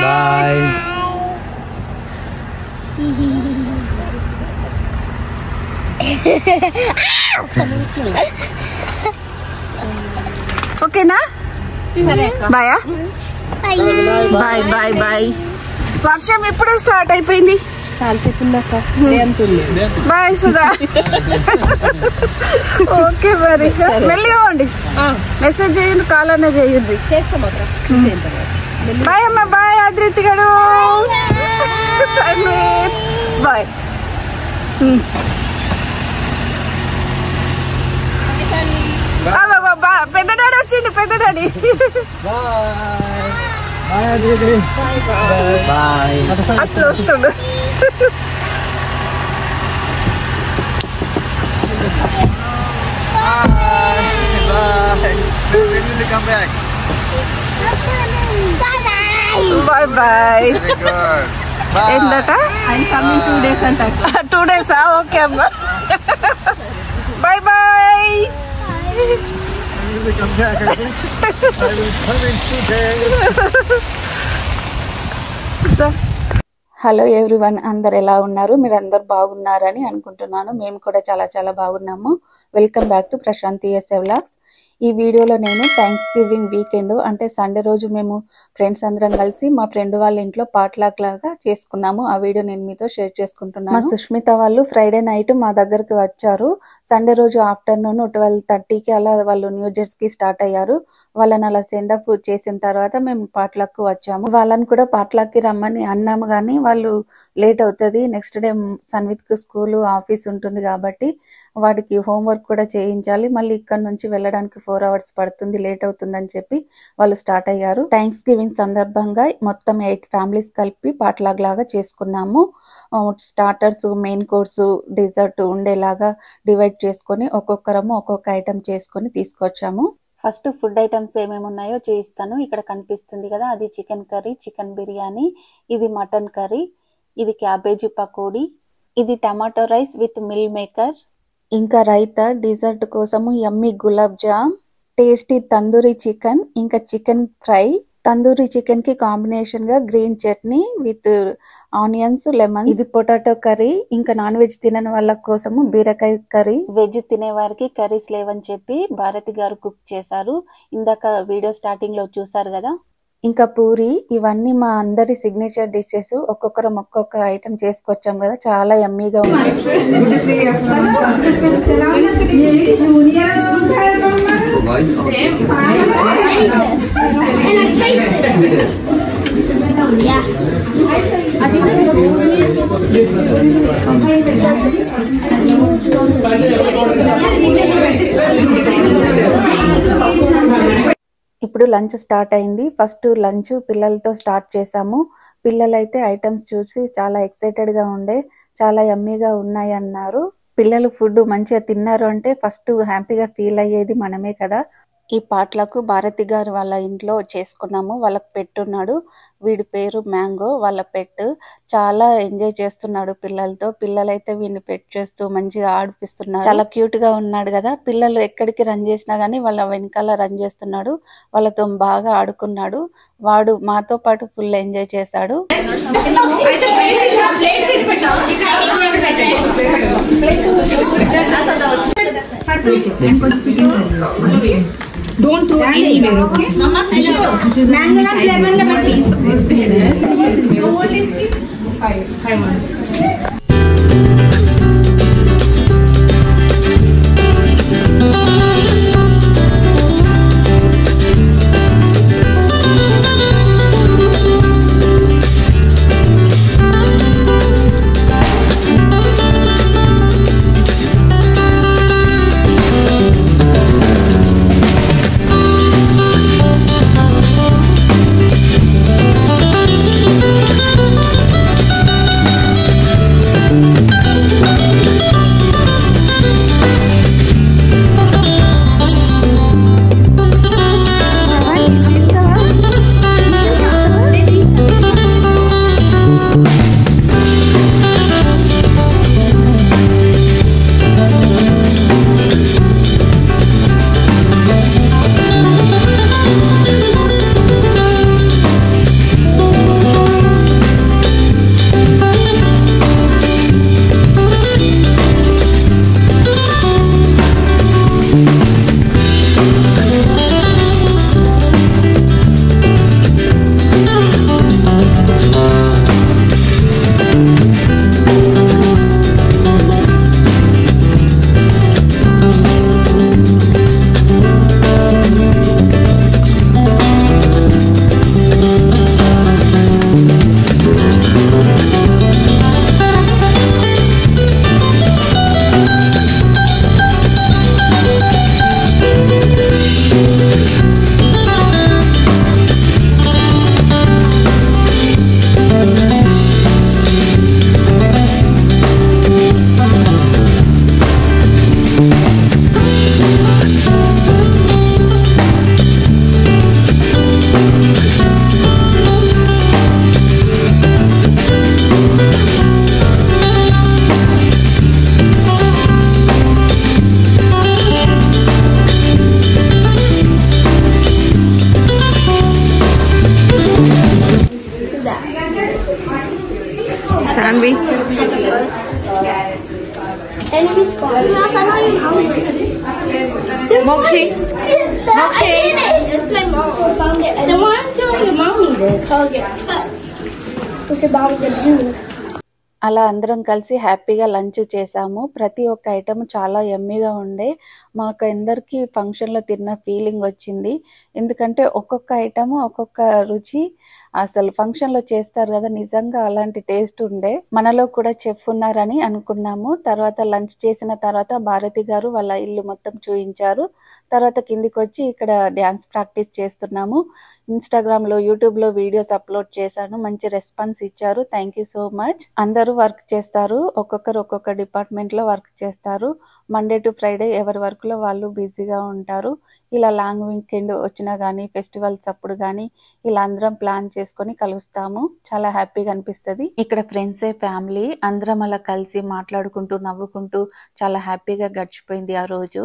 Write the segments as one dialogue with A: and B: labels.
A: Bye.
B: ఓకేనా? బాయా. Bye bye bye. వర్షం ఇప్పుడే స్టార్ట్ అయిపోయింది. బాయ్ సుధా. ఓకే మరి మెల్లిగా పోండి. మెసేజ్ చేయండి, కాల్ అనే చేయండి. బాయ్ అమ్మ. బాయ్ ఆద్రితి గడు. బాయ్. పెద్ద డాడీ వచ్చిండు. పెద్ద డాడీ అట్లా వస్తుండు. Bye bye. ఏంటట? 2 days అంట. 2 days. ఓకే అమ్మా. Bye bye. హలో ఎవ్రీవన్, అందరు ఎలా ఉన్నారు? మీరు అందరు బాగున్నారని అనుకుంటున్నాను. మేము కూడా చాలా చాలా బాగున్నాము. Welcome back to Prashanti S A vlogs. ఈ వీడియోలో నేను థ్యాంక్స్ గివింగ్ వీకెండ్ అంటే సండే రోజు మేము ఫ్రెండ్స్ అందరం కలిసి మా ఫ్రెండ్ వాళ్ళ ఇంట్లో పాట్లాక్ లాగా చేసుకున్నాము. ఆ వీడియో నేను మీతో షేర్ చేసుకుంటున్నాను. మా సుష్మిత వాళ్ళు ఫ్రైడే నైట్ మా దగ్గరికి వచ్చారు. సండే రోజు ఆఫ్టర్నూన్ 12:30కి అలా వాళ్ళు న్యూ జెర్సీకి స్టార్ట్ అయ్యారు. వాళ్ళని అలా సెండ్ ఆఫ్ చేసిన తర్వాత మేము పాట్లాక్ వచ్చాము. వాళ్ళని కూడా పాట్లాక్ కి రమ్మని అన్నాము, కానీ వాళ్ళు లేట్ అవుతుంది, నెక్స్ట్ డే సన్విత్ కు స్కూల్ ఆఫీస్ ఉంటుంది కాబట్టి వాడికి హోంవర్క్ కూడా చేయించాలి, మళ్ళీ ఇక్కడ నుంచి వెళ్ళడానికి 4 hours పడుతుంది, లేట్ అవుతుందని చెప్పి వాళ్ళు స్టార్ట్ అయ్యారు. థ్యాంక్స్ గివింగ్ సందర్భంగా మొత్తం 8 ఫ్యామిలీస్ కలిపి పాట్లాగ్ లాగా చేసుకున్నాము. స్టార్టర్స్, మెయిన్ కోర్సు, డెజర్ట్ ఉండేలాగా డివైడ్ చేసుకొని ఒక్కొక్కరము ఒక్కొక్క ఐటమ్ చేసుకొని తీసుకొచ్చాము. ఫస్ట్ ఫుడ్ ఐటమ్స్ ఏమేమి ఉన్నాయో చూపిస్తాను. ఇక్కడ కనిపిస్తుంది కదా, అది చికెన్ కర్రీ, చికెన్ బిర్యానీ, ఇది మటన్ కర్రీ, ఇది క్యాబేజీ పకోడీ, ఇది tomato rice with meal maker, ఇంకా రైతా, డిజర్ట్ కోసము yummy gulab jam, tasty tandoori chicken, ఇంకా చికెన్ ఫ్రై. తందూరి చికెన్ కి కాంబినేషన్ గా green chutney with onions, lemon. ఇది పొటాటో కర్రీ. ఇంకా నాన్ వెజ్ తినని వాళ్ళ కోసము బీరకాయ కర్రీ. వెజ్ తినే వారికి కర్రీస్ లేవని చెప్పి భారతి గారు కుక్ చేశారు. ఇందాక వీడియో స్టార్టింగ్ లో చూసారు కదా. ఇంకా పూరి. ఇవన్నీ మా అందరి సిగ్నేచర్ డిషెస్. ఒక్కొక్కరం ఒక్కొక్క ఐటమ్ చేసుకొచ్చాం కదా, చాలా యమ్మీగా ఉంది. ఇప్పుడు లంచ్ స్టార్ట్ అయింది. ఫస్ట్ లంచ్ పిల్లలతో స్టార్ట్ చేసాము. పిల్లలైతే ఐటమ్స్ చూసి చాలా ఎక్సైటెడ్ గా ఉండే, చాలా యమ్మీగా ఉన్నాయి అన్నారు. పిల్లలు ఫుడ్ మంచిగా తిన్నారు అంటే ఫస్ట్ హ్యాపీగా ఫీల్ అయ్యేది మనమే కదా. ఈ పాటలకు భారతి గారు వాళ్ళ ఇంట్లో చేసుకున్నాము. వాళ్ళకి పెట్టున్నాడు, వీడి పేరు మ్యాంగో. వాళ్ళ పెట్ చాలా ఎంజాయ్ చేస్తున్నాడు పిల్లలతో. పిల్లలైతే వీడిని పెట్ చేస్తూ మంచిగా ఆడిపిస్తున్నారు. చాలా క్యూట్ గా ఉన్నాడు కదా. పిల్లలు ఎక్కడికి రన్ చేసినా గానీ వాళ్ళ వెనకాల రన్ చేస్తున్నాడు. వాళ్ళతో బాగా ఆడుకున్నాడు. వాడు మాతో పాటు ఫుల్ ఎంజాయ్ చేశాడు.
C: Don't throw anywhere, okay? Mama, mango and lemon please. You only skip 5 months.
A: enemy spawn. I'm not even hungry.
C: Moxie.
A: Moxie. It's my mom. Found it. Then why don't you let your mom eat it? Cause it cut. What's about the blue?
B: అలా అందరం కలిసి హ్యాపీగా lunch చేసాము. ప్రతి ఒక్క item చాలా యమ్మీగా ఉండే. మాకు అందరికీ ఫంక్షన్లో తిన్న ఫీలింగ్ వచ్చింది. ఎందుకంటే ఒక్కొక్క ఐటమ్ ఒక్కొక్క రుచి అసలు ఫంక్షన్లో చేస్తారు కదా, నిజంగా అలాంటి టేస్ట్ ఉండే. మనలో కూడా చెఫ్ ఉన్నారని అనుకున్నాము. తర్వాత లంచ్ చేసిన తర్వాత భారతి గారు వాళ్ళ ఇల్లు మొత్తం చూపించారు. తర్వాత కిందికి వచ్చి ఇక్కడ డ్యాన్స్ ప్రాక్టీస్ చేస్తున్నాము. ఇన్స్టాగ్రామ్ లో, యూట్యూబ్ లో వీడియోస్ అప్లోడ్ చేశాను. మంచి రెస్పాన్స్ ఇచ్చారు. Thank you so much. అందరూ వర్క్ చేస్తారు, ఒక్కొక్కరు ఒక్కొక్క డిపార్ట్మెంట్ లో వర్క్ చేస్తారు. మండే టు ఫ్రైడే ఎవరి వర్క్ లో వాళ్ళు బిజీగా ఉంటారు. ఇలా లాంగ్ వీకెండ్ వచ్చినా గానీ, ఫెస్టివల్స్ అప్పుడు గానీ ఇలా అందరం ప్లాన్ చేసుకొని కలుస్తాము. చాలా హ్యాపీగా అనిపిస్తుంది. ఇక్కడ ఫ్రెండ్సే ఫ్యామిలీ, అందరం అలా కలిసి మాట్లాడుకుంటూ నవ్వుకుంటూ చాలా హ్యాపీగా గడిచిపోయింది ఆ రోజు.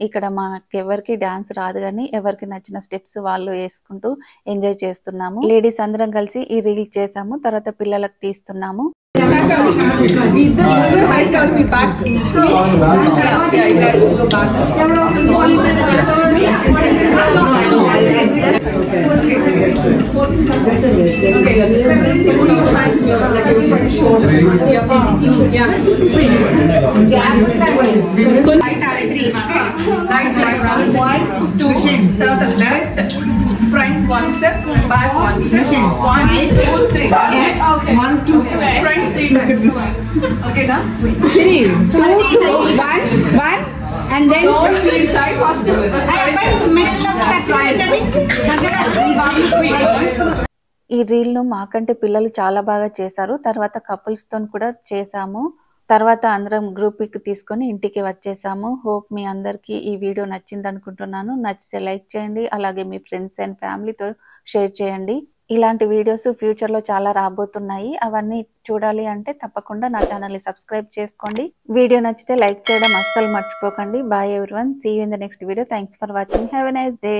B: ఇక్కడ మాకెవరికి డాన్స్ రాదు కానీ ఎవరికి నచ్చిన స్టెప్స్ వాళ్ళు వేసుకుంటూ ఎంజాయ్ చేస్తున్నాము. లేడీస్ అందరం కలిసి ఈ రీల్ చేసాము. తర్వాత పిల్లలకు తీస్తున్నాము.
C: Front one step, back one step. 1, 2, 3. 1, 2, front 3 times. Okay, done?
D: 3, 2, 1, and then
C: Don't be shy, faster.
B: ఈ రీల్ ను మాకంటే పిల్లలు చాలా బాగా చేశారు. తర్వాత కపుల్స్ తో కూడా చేసాము. తర్వాత అందరం గ్రూప్ పిక్ తీసుకొని ఇంటికి వచ్చేసాము. హోప్ మీ అందరికీ ఈ వీడియో నచ్చింది అనుకుంటున్నాను. నచ్చితే లైక్ చేయండి, అలాగే మీ ఫ్రెండ్స్ అండ్ ఫ్యామిలీతో షేర్ చేయండి. ఇలాంటి వీడియోస్ ఫ్యూచర్ లో చాలా రాబోతున్నాయి. అవన్నీ చూడాలి అంటే తప్పకుండా నా ఛానల్ ని సబ్స్క్రైబ్ చేసుకోండి. వీడియో నచ్చితే లైక్ చేయడం అస్సలు మర్చిపోకండి. Bye everyone, see you in the next video. Thanks for watching. Have a nice day.